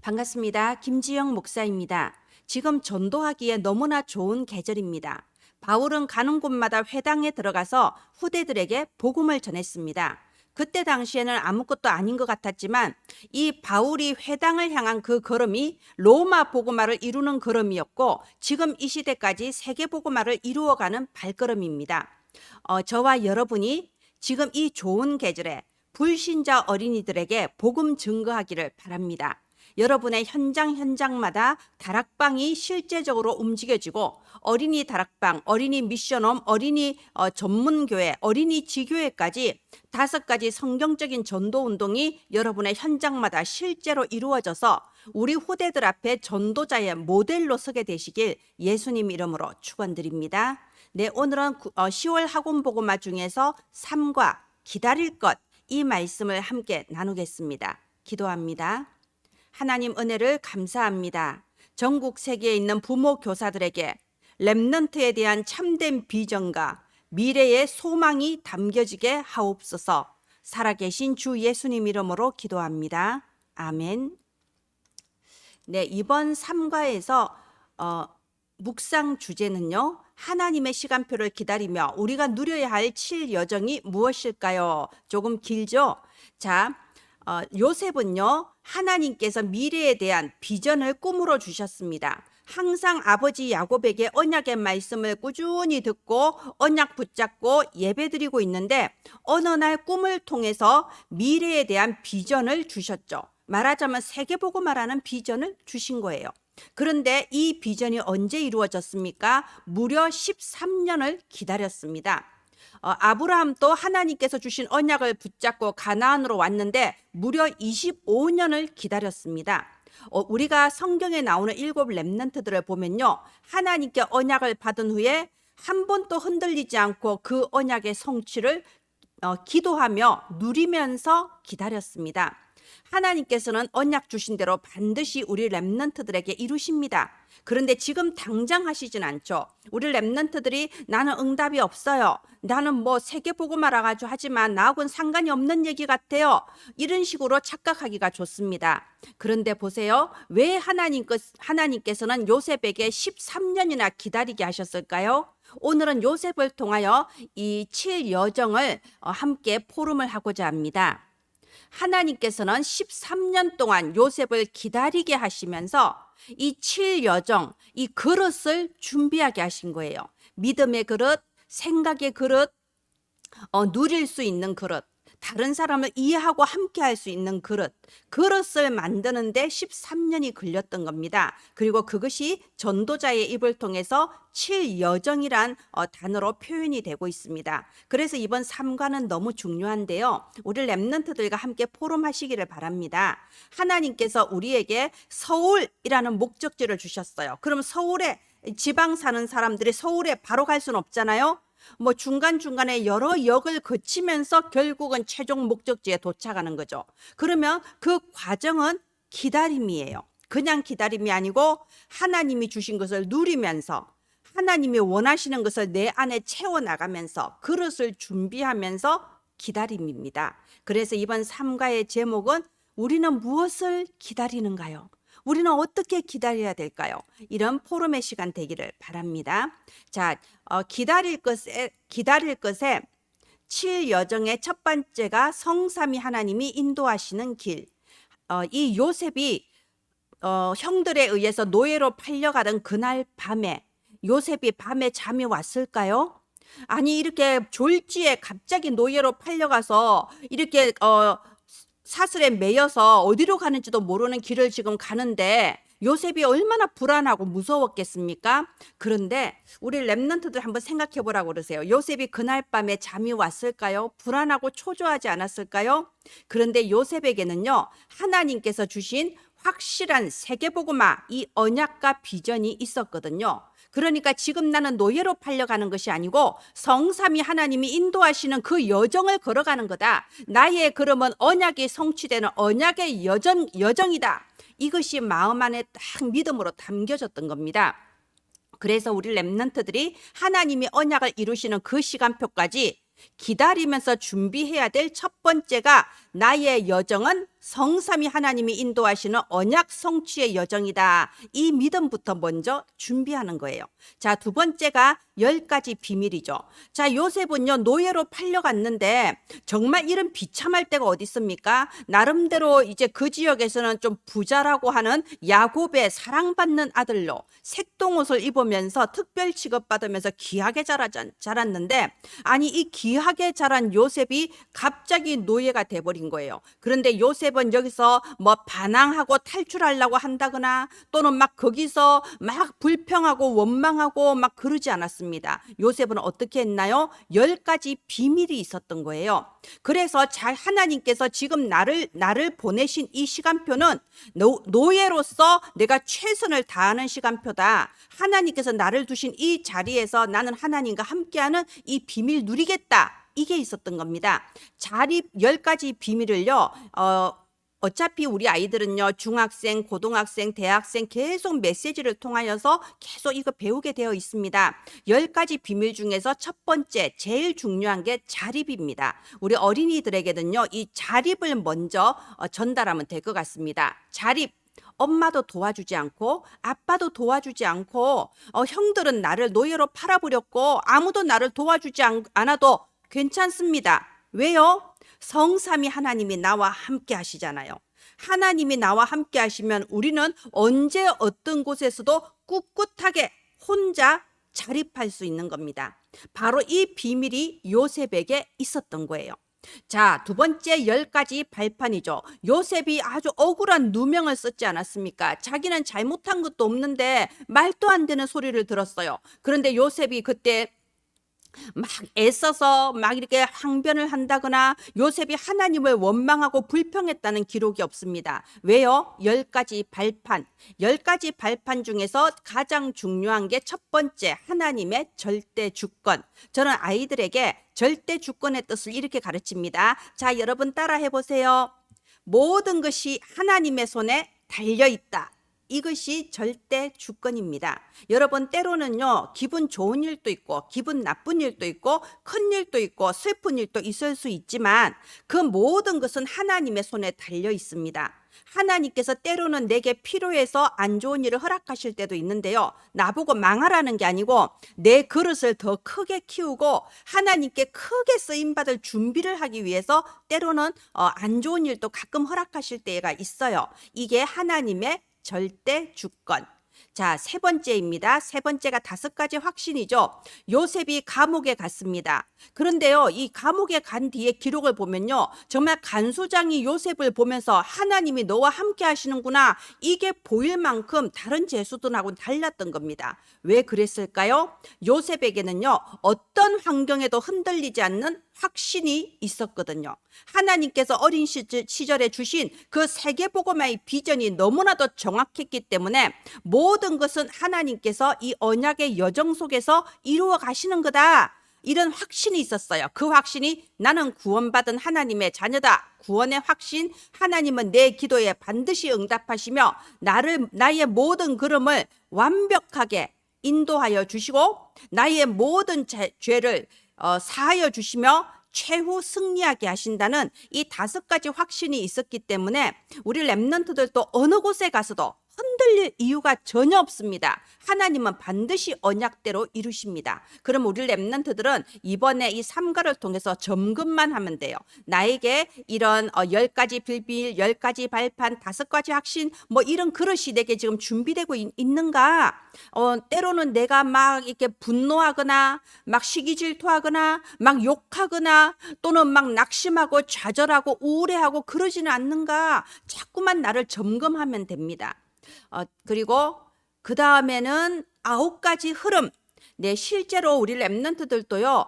반갑습니다. 김지영 목사입니다. 지금 전도하기에 너무나 좋은 계절입니다. 바울은 가는 곳마다 회당에 들어가서 후대들에게 복음을 전했습니다. 그때 당시에는 아무것도 아닌 것 같았지만 이 바울이 회당을 향한 그 걸음이 로마 복음화를 이루는 걸음이었고 지금 이 시대까지 세계 복음화를 이루어가는 발걸음입니다. 저와 여러분이 지금 이 좋은 계절에 불신자 어린이들에게 복음 증거하기를 바랍니다. 여러분의 현장마다 다락방이 실제적으로 움직여지고 어린이 다락방, 어린이 미션홈, 어린이 전문교회, 어린이 지교회까지 5가지 성경적인 전도운동이 여러분의 현장마다 실제로 이루어져서 우리 후대들 앞에 전도자의 모델로 서게 되시길 예수님 이름으로 축원드립니다. 네, 오늘은 10월 학원복음화 중에서 3과 기다릴 것, 이 말씀을 함께 나누겠습니다. 기도합니다. 하나님 은혜를 감사합니다. 전국 세계에 있는 부모 교사들에게 렘넌트에 대한 참된 비전과 미래의 소망이 담겨지게 하옵소서. 살아계신 주 예수님 이름으로 기도합니다. 아멘. 네, 이번 3과에서 묵상 주제는요. 하나님의 시간표를 기다리며 우리가 누려야 할 7여정이 무엇일까요? 조금 길죠? 자, 요셉은요. 하나님께서 미래에 대한 비전을 꿈으로 주셨습니다. 항상 아버지 야곱에게 언약의 말씀을 꾸준히 듣고 언약 붙잡고 예배드리고 있는데 어느 날 꿈을 통해서 미래에 대한 비전을 주셨죠. 말하자면 세계복음화라는 비전을 주신 거예요. 그런데 이 비전이 언제 이루어졌습니까? 무려 13년을 기다렸습니다. 아브라함도 하나님께서 주신 언약을 붙잡고 가나안으로 왔는데 무려 25년을 기다렸습니다. 우리가 성경에 나오는 7 렘넌트들을 보면요. 하나님께 언약을 받은 후에 한 번도 흔들리지 않고 그 언약의 성취를 기도하며 누리면서 기다렸습니다. 하나님께서는 언약 주신 대로 반드시 우리 렘넌트들에게 이루십니다. 그런데 지금 당장 하시진 않죠. 우리 렘넌트들이 나는 응답이 없어요. 나는 뭐 세계복음화라 가지고 하지만 나하고는 상관이 없는 얘기 같아요. 이런 식으로 착각하기가 좋습니다. 그런데 보세요. 왜 하나님께서는 요셉에게 13년이나 기다리게 하셨을까요? 오늘은 요셉을 통하여 이 7여정을 함께 포럼을 하고자 합니다. 하나님께서는 13년 동안 요셉을 기다리게 하시면서 이 7여정, 이 그릇을 준비하게 하신 거예요. 믿음의 그릇, 생각의 그릇, 누릴 수 있는 그릇, 다른 사람을 이해하고 함께 할 수 있는 그릇을 만드는데 13년이 걸렸던 겁니다. 그리고 그것이 전도자의 입을 통해서 7여정이란 단어로 표현이 되고 있습니다. 그래서 이번 3과는 너무 중요한데요. 우리 렘넌트들과 함께 포럼하시기를 바랍니다. 하나님께서 우리에게 서울이라는 목적지를 주셨어요. 그럼 서울에 지방 사는 사람들이 서울에 바로 갈 수는 없잖아요. 뭐 중간중간에 여러 역을 거치면서 결국은 최종 목적지에 도착하는 거죠. 그러면 그 과정은 기다림이에요. 그냥 기다림이 아니고 하나님이 주신 것을 누리면서 하나님이 원하시는 것을 내 안에 채워나가면서 그릇을 준비하면서 기다림입니다. 그래서 이번 3과의 제목은 우리는 무엇을 기다리는가요? 우리는 어떻게 기다려야 될까요? 이런 포럼의 시간 되기를 바랍니다. 자, 기다릴 것에 7여정의 첫 번째가 성삼위 하나님이 인도하시는 길. 이 요셉이 형들에 의해서 노예로 팔려가던 그날 밤에 요셉이 밤에 잠이 왔을까요? 아니 이렇게 졸지에 갑자기 노예로 팔려가서 이렇게 사슬에 매여서 어디로 가는지도 모르는 길을 지금 가는데 요셉이 얼마나 불안하고 무서웠겠습니까? 그런데 우리 렘넌트들 한번 생각해 보라고 그러세요. 요셉이 그날 밤에 잠이 왔을까요? 불안하고 초조하지 않았을까요? 그런데 요셉에게는요, 하나님께서 주신 확실한 세계복음화, 이 언약과 비전이 있었거든요. 그러니까 지금 나는 노예로 팔려가는 것이 아니고 성삼위 하나님이 인도하시는 그 여정을 걸어가는 거다. 나의 걸음은 언약이 성취되는 언약의 여정이다. 이것이 마음 안에 딱 믿음으로 담겨졌던 겁니다. 그래서 우리 렘넌트들이 하나님이 언약을 이루시는 그 시간표까지 기다리면서 준비해야 될 첫 번째가 나의 여정은 성삼위 하나님이 인도하시는 언약 성취의 여정이다. 이 믿음부터 먼저 준비하는 거예요. 자, 두 번째가 10가지 비밀이죠. 자, 요셉은요, 노예로 팔려갔는데 정말 이런 비참할 때가 어디 있습니까? 나름대로 이제 그 지역에서는 좀 부자라고 하는 야곱의 사랑받는 아들로 색동옷을 입으면서 특별 취급받으면서 귀하게 자랐는데, 아니 이 귀하게 자란 요셉이 갑자기 노예가 돼버린 거예요. 그런데 요셉은 여기서 뭐 반항하고 탈출하려고 한다거나 또는 막 거기서 막 불평하고 원망하고 막 그러지 않았습니다. 요셉은 어떻게 했나요? 10가지 비밀이 있었던 거예요. 그래서 하나님께서 지금 나를 보내신 이 시간표는 노예로서 내가 최선을 다하는 시간표다. 하나님께서 나를 두신 이 자리에서 나는 하나님과 함께하는 이 비밀 누리겠다. 이게 있었던 겁니다. 자립 10가지 비밀을요, 어차피 우리 아이들은요, 중학생, 고등학생, 대학생 계속 메시지를 통하여서 계속 이거 배우게 되어 있습니다. 10가지 비밀 중에서 첫 번째, 제일 중요한 게 자립입니다. 우리 어린이들에게는요, 이 자립을 먼저 전달하면 될 것 같습니다. 자립. 엄마도 도와주지 않고 아빠도 도와주지 않고 형들은 나를 노예로 팔아버렸고 아무도 나를 도와주지 않아도 괜찮습니다. 왜요? 성삼위 하나님이 나와 함께 하시잖아요. 하나님이 나와 함께 하시면 우리는 언제 어떤 곳에서도 꿋꿋하게 혼자 자립할 수 있는 겁니다. 바로 이 비밀이 요셉에게 있었던 거예요. 자, 두 번째 10가지 발판이죠. 요셉이 아주 억울한 누명을 썼지 않았습니까? 자기는 잘못한 것도 없는데 말도 안 되는 소리를 들었어요. 그런데 요셉이 그때 막 애써서 막 이렇게 항변을 한다거나 요셉이 하나님을 원망하고 불평했다는 기록이 없습니다. 왜요? 10가지 발판. 10가지 발판 중에서 가장 중요한 게 첫 번째, 하나님의 절대 주권. 저는 아이들에게 절대 주권의 뜻을 이렇게 가르칩니다. 자, 여러분 따라 해보세요. 모든 것이 하나님의 손에 달려 있다. 이것이 절대 주권입니다. 여러분, 때로는요, 기분 좋은 일도 있고 기분 나쁜 일도 있고 큰 일도 있고 슬픈 일도 있을 수 있지만 그 모든 것은 하나님의 손에 달려 있습니다. 하나님께서 때로는 내게 필요해서 안 좋은 일을 허락하실 때도 있는데요, 나보고 망하라는 게 아니고 내 그릇을 더 크게 키우고 하나님께 크게 쓰임받을 준비를 하기 위해서 때로는 안 좋은 일도 가끔 허락하실 때가 있어요. 이게 하나님의 절대 주권. 자, 세 번째입니다. 세 번째가 5가지 확신이죠. 요셉이 감옥에 갔습니다. 그런데요, 이 감옥에 간 뒤에 기록을 보면요, 정말 간수장이 요셉을 보면서 하나님이 너와 함께 하시는구나, 이게 보일 만큼 다른 제수들하고는 달랐던 겁니다. 왜 그랬을까요? 요셉에게는요, 어떤 환경에도 흔들리지 않는 확신이 있었거든요. 하나님께서 어린 시절에 주신 그 세계복음화의 비전이 너무나도 정확했기 때문에 모든 것은 하나님께서 이 언약의 여정 속에서 이루어 가시는 거다, 이런 확신이 있었어요. 그 확신이 나는 구원받은 하나님의 자녀다. 구원의 확신, 하나님은 내 기도에 반드시 응답하시며 나의 모든 걸음을 완벽하게 인도하여 주시고 나의 모든 죄를 사하여 주시며 최후 승리하게 하신다는 이 5가지 확신이 있었기 때문에 우리 렘넌트들도 어느 곳에 가서도 흔들릴 이유가 전혀 없습니다. 하나님은 반드시 언약대로 이루십니다. 그럼 우리 렘넌트들은 이번에 이 3가를 통해서 점검만 하면 돼요. 나에게 이런 10가지 비밀, 10가지 발판, 5가지 확신, 뭐 이런 그릇이 내게 지금 준비되고 있는가? 때로는 내가 막 이렇게 분노하거나 막 시기 질투하거나 막 욕하거나 또는 막 낙심하고 좌절하고 우울해하고 그러지는 않는가? 자꾸만 나를 점검하면 됩니다. 그리고 그 다음에는 9가지 흐름. 네, 실제로 우리 렘넌트들도요,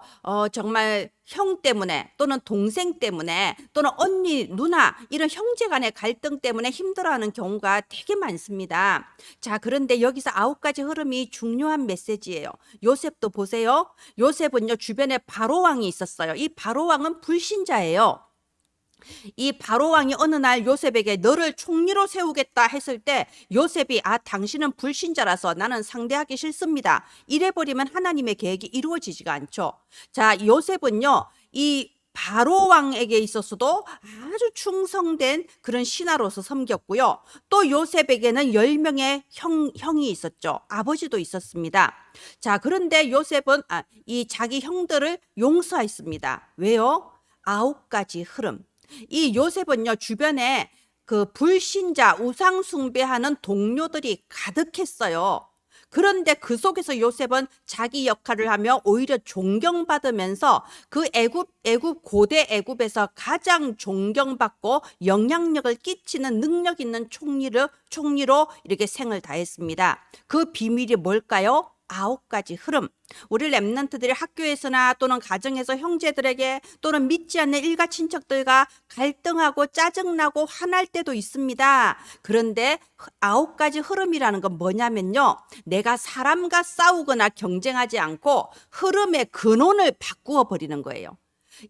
정말 형 때문에 또는 동생 때문에 또는 언니, 누나 이런 형제 간의 갈등 때문에 힘들어하는 경우가 되게 많습니다. 자, 그런데 여기서 9가지 흐름이 중요한 메시지예요. 요셉도 보세요. 요셉은요, 주변에 바로왕이 있었어요. 이 바로왕은 불신자예요. 이 바로왕이 어느 날 요셉에게 너를 총리로 세우겠다 했을 때 요셉이 당신은 불신자라서 나는 상대하기 싫습니다, 이래버리면 하나님의 계획이 이루어지지가 않죠. 자, 요셉은요, 이 바로 왕에게 있어서도 아주 충성된 그런 신하로서 섬겼고요. 또 요셉에게는 10명의 형이 있었죠. 아버지도 있었습니다. 자, 그런데 요셉은 이 자기 형들을 용서했습니다. 왜요? 9가지 흐름. 이 요셉은요, 주변에 그 불신자 우상 숭배하는 동료들이 가득했어요. 그런데 그 속에서 요셉은 자기 역할을 하며 오히려 존경받으면서 그 애굽 고대 애굽에서 가장 존경받고 영향력을 끼치는 능력 있는 총리로 이렇게 생을 다했습니다. 그 비밀이 뭘까요? 9가지 흐름. 우리 랩런트들이 학교에서나 또는 가정에서 형제들에게 또는 믿지 않는 일가 친척들과 갈등하고 짜증나고 화날 때도 있습니다. 그런데 9가지 흐름이라는 건 뭐냐면요, 내가 사람과 싸우거나 경쟁하지 않고 흐름의 근원을 바꾸어 버리는 거예요.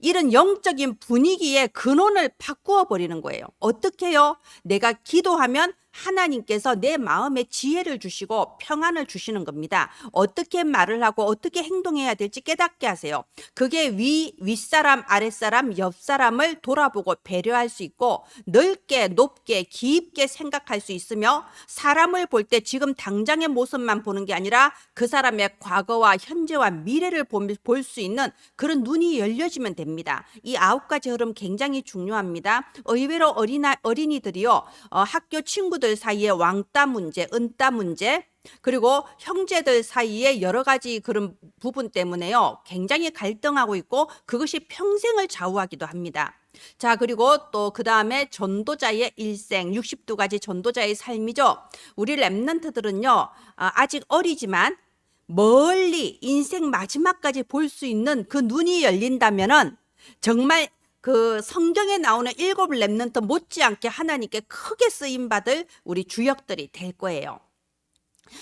이런 영적인 분위기의 근원을 바꾸어 버리는 거예요. 어떻게요? 내가 기도하면 하나님께서 내 마음에 지혜를 주시고 평안을 주시는 겁니다. 어떻게 말을 하고 어떻게 행동해야 될지 깨닫게 하세요. 그게 윗사람, 아랫사람, 옆사람을 돌아보고 배려할 수 있고 넓게 높게 깊게 생각할 수 있으며 사람을 볼 때 지금 당장의 모습만 보는 게 아니라 그 사람의 과거와 현재와 미래를 볼 수 있는 그런 눈이 열려지면 됩니다. 이 9가지 흐름 굉장히 중요합니다. 의외로 어린이들이요, 학교 친구들 사이에 왕따 문제, 은따 문제, 그리고 형제들 사이에 여러 가지 그런 부분 때문에요, 굉장히 갈등하고 있고 그것이 평생을 좌우하기도 합니다. 자, 그리고 또 그 다음에 전도자의 일생, 62가지 전도자의 삶이죠. 우리 랩런트들은요, 아직 어리지만 멀리 인생 마지막까지 볼 수 있는 그 눈이 열린다면은 정말 그 성경에 나오는 7 랩런트 못지않게 하나님께 크게 쓰임받을 우리 주역들이 될 거예요.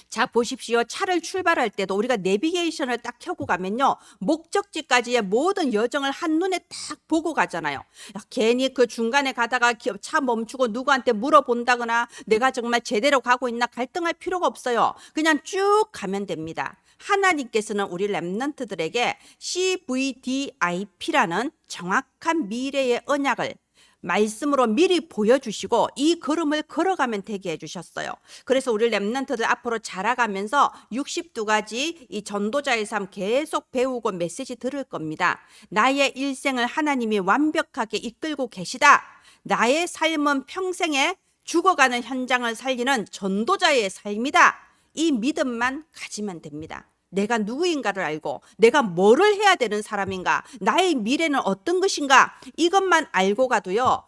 자, 보십시오. 차를 출발할 때도 우리가 내비게이션을 딱 켜고 가면요, 목적지까지의 모든 여정을 한눈에 딱 보고 가잖아요. 괜히 그 중간에 가다가 차 멈추고 누구한테 물어본다거나 내가 정말 제대로 가고 있나 갈등할 필요가 없어요. 그냥 쭉 가면 됩니다. 하나님께서는 우리 랩런트들에게 CVDIP라는 정확한 미래의 언약을 말씀으로 미리 보여주시고 이 걸음을 걸어가면 되게 해주셨어요. 그래서 우리 랩런트들 앞으로 자라가면서 62가지 이 전도자의 삶 계속 배우고 메시지 들을 겁니다. 나의 일생을 하나님이 완벽하게 이끌고 계시다. 나의 삶은 평생에 죽어가는 현장을 살리는 전도자의 삶이다. 이 믿음만 가지면 됩니다. 내가 누구인가를 알고 내가 뭐를 해야 되는 사람인가, 나의 미래는 어떤 것인가, 이것만 알고 가도요,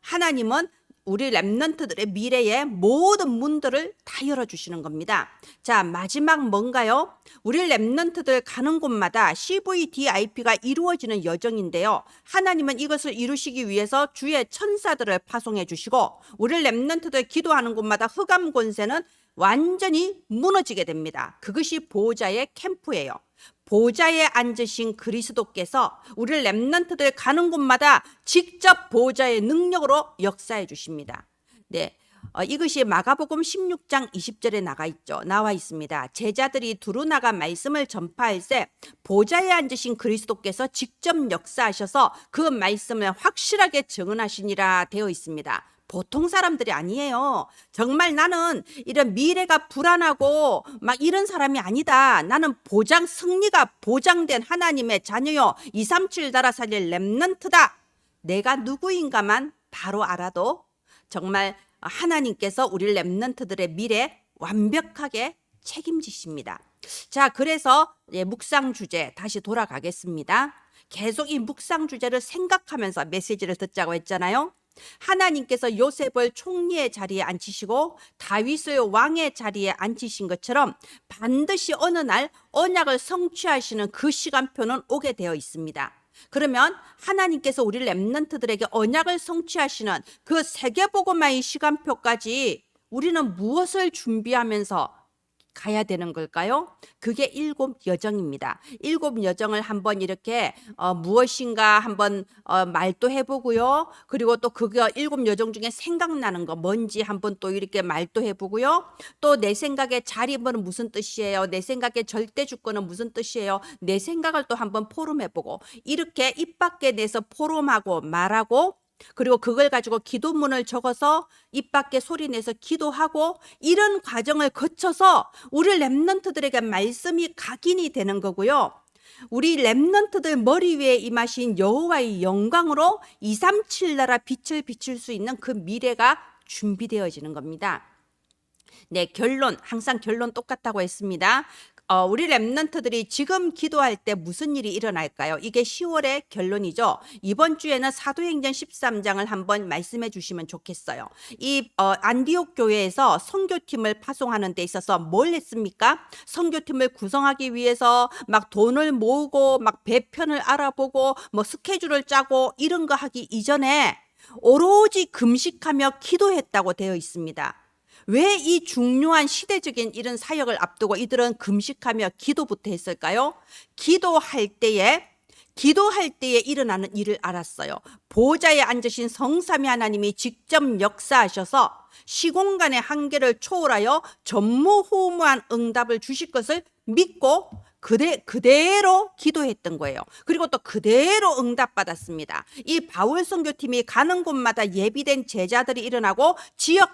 하나님은 우리 랩런트들의 미래의 모든 문들을 다 열어주시는 겁니다. 자, 마지막 뭔가요? 우리 랩런트들 가는 곳마다 CVDIP가 이루어지는 여정인데요, 하나님은 이것을 이루시기 위해서 주의 천사들을 파송해 주시고 우리 랩런트들 기도하는 곳마다 흑암 권세는 완전히 무너지게 됩니다. 그것이 보호자의 캠프예요. 보호자에 앉으신 그리스도께서 우리 랩런트들 가는 곳마다 직접 보호자의 능력으로 역사해 주십니다. 네, 이것이 마가복음 16장 20절에 나와 있습니다. 제자들이 두루 나가 말씀을 전파할 때 보좌에 앉으신 그리스도께서 직접 역사하셔서 그 말씀을 확실하게 증언하시니라 되어 있습니다. 보통 사람들이 아니에요. 정말 나는 이런 미래가 불안하고 막 이런 사람이 아니다. 나는 승리가 보장된 하나님의 자녀요, 237 달아 살릴 랩런트다. 내가 누구인가만 바로 알아도 정말 하나님께서 우리 랩런트들의 미래 완벽하게 책임지십니다. 자, 그래서 묵상 주제 다시 돌아가겠습니다. 계속 이 묵상 주제를 생각하면서 메시지를 듣자고 했잖아요. 하나님께서 요셉을 총리의 자리에 앉히시고 다윗을 왕의 자리에 앉히신 것처럼 반드시 어느 날 언약을 성취하시는 그 시간표는 오게 되어 있습니다. 그러면 하나님께서 우리 랩런트들에게 언약을 성취하시는 그 세계복음화의 시간표까지 우리는 무엇을 준비하면서 가야 되는 걸까요? 그게 일곱 여정입니다. 일곱 여정을 한번 이렇게 무엇인가 한번 말도 해보고요. 그리고 또 그거 일곱 여정 중에 생각나는 거 뭔지 한번 또 이렇게 말도 해보고요. 또 내 생각에 잘 입은 무슨 뜻이에요? 내 생각에 절대 주권은 무슨 뜻이에요? 내 생각을 또 한번 포럼해보고 이렇게 입 밖에 내서 포럼하고 말하고 그리고 그걸 가지고 기도문을 적어서 입 밖에 소리 내서 기도하고 이런 과정을 거쳐서 우리 렘넌트들에게 말씀이 각인이 되는 거고요. 우리 렘넌트들 머리 위에 임하신 여호와의 영광으로 237 나라 빛을 비출 수 있는 그 미래가 준비되어지는 겁니다. 네, 결론 항상 결론 똑같다고 했습니다. 우리 렘넌트들이 지금 기도할 때 무슨 일이 일어날까요? 이게 10월의 결론이죠. 이번 주에는 사도행전 13장을 한번 말씀해 주시면 좋겠어요. 이 안디옥 교회에서 선교팀을 파송하는 데 있어서 뭘 했습니까? 선교팀을 구성하기 위해서 막 돈을 모으고 막 배편을 알아보고 뭐 스케줄을 짜고 이런 거 하기 이전에 오로지 금식하며 기도했다고 되어 있습니다. 왜 이 중요한 시대적인 이런 사역을 앞두고 이들은 금식하며 기도부터 했을까요? 기도할 때에 일어나는 일을 알았어요. 보좌에 앉으신 성삼위 하나님이 직접 역사하셔서 시공간의 한계를 초월하여 전무후무한 응답을 주실 것을 믿고 그대로 기도했던 거예요. 그리고 또 그대로 응답받았습니다. 이 바울 선교팀이 가는 곳마다 예비된 제자들이 일어나고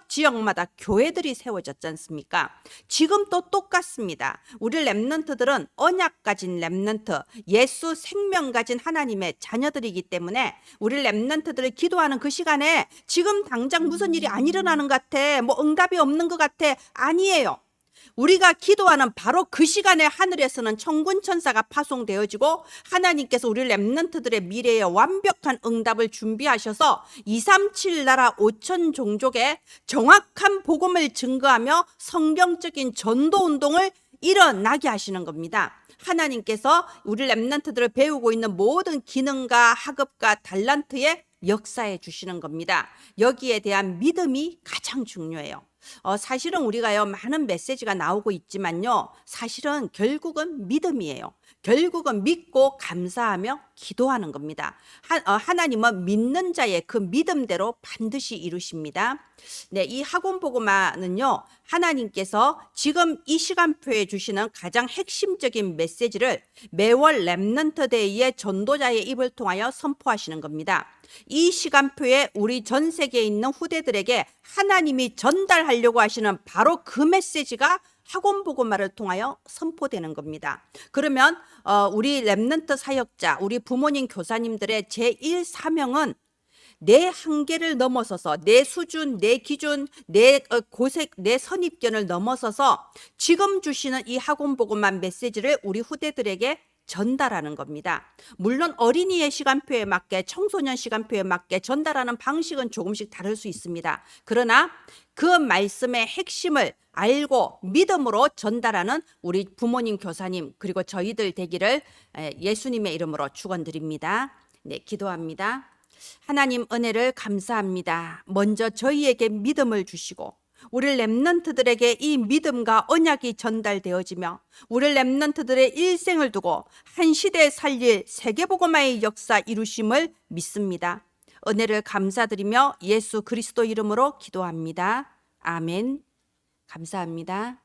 지역마다 교회들이 세워졌지 않습니까? 지금 또 똑같습니다. 우리 렘넌트들은 언약 가진 렘넌트, 예수 생명 가진 하나님의 자녀들이기 때문에 우리 렘넌트들을 기도하는 그 시간에 지금 당장 무슨 일이 안 일어나는 것 같아, 뭐 응답이 없는 것 같아, 아니에요. 우리가 기도하는 바로 그 시간에 하늘에서는 천군 천사가 파송되어지고 하나님께서 우리 렘넌트들의 미래에 완벽한 응답을 준비하셔서 237 나라 5천 종족에 정확한 복음을 증거하며 성경적인 전도 운동을 일어나게 하시는 겁니다. 하나님께서 우리 렘넌트들을 배우고 있는 모든 기능과 학업과 달란트에 역사해 주시는 겁니다. 여기에 대한 믿음이 가장 중요해요. 사실은 우리가요 많은 메시지가 나오고 있지만요 사실은 결국은 믿음이에요. 결국은 믿고 감사하며 기도하는 겁니다. 하나님은 믿는 자의 그 믿음대로 반드시 이루십니다. 네, 이 학원보고마는요 하나님께서 지금 이 시간표에 주시는 가장 핵심적인 메시지를 매월 렘넌트 데이의 전도자의 입을 통하여 선포하시는 겁니다. 이 시간표에 우리 전 세계에 있는 후대들에게 하나님이 전달하려고 하시는 바로 그 메시지가 학원보고마를 통하여 선포되는 겁니다. 그러면 우리 렘넌트 사역자, 우리 부모님 교사님들의 제1 사명은 내 한계를 넘어서서 내 수준, 내 기준, 내 고색, 내 선입견을 넘어서서 지금 주시는 이 학원보고마 메시지를 우리 후대들에게 전달하는 겁니다. 물론 어린이의 시간표에 맞게 청소년 시간표에 맞게 전달하는 방식은 조금씩 다를 수 있습니다. 그러나 그 말씀의 핵심을 알고 믿음으로 전달하는 우리 부모님 교사님 그리고 저희들 되기를 예수님의 이름으로 축원드립니다. 네, 기도합니다. 하나님 은혜를 감사합니다. 먼저 저희에게 믿음을 주시고 우리 렘넌트들에게 이 믿음과 언약이 전달되어지며 우리 렘넌트들의 일생을 두고 한 시대에 살릴 세계복음화의 역사 이루심을 믿습니다. 은혜를 감사드리며 예수 그리스도 이름으로 기도합니다. 아멘. 감사합니다.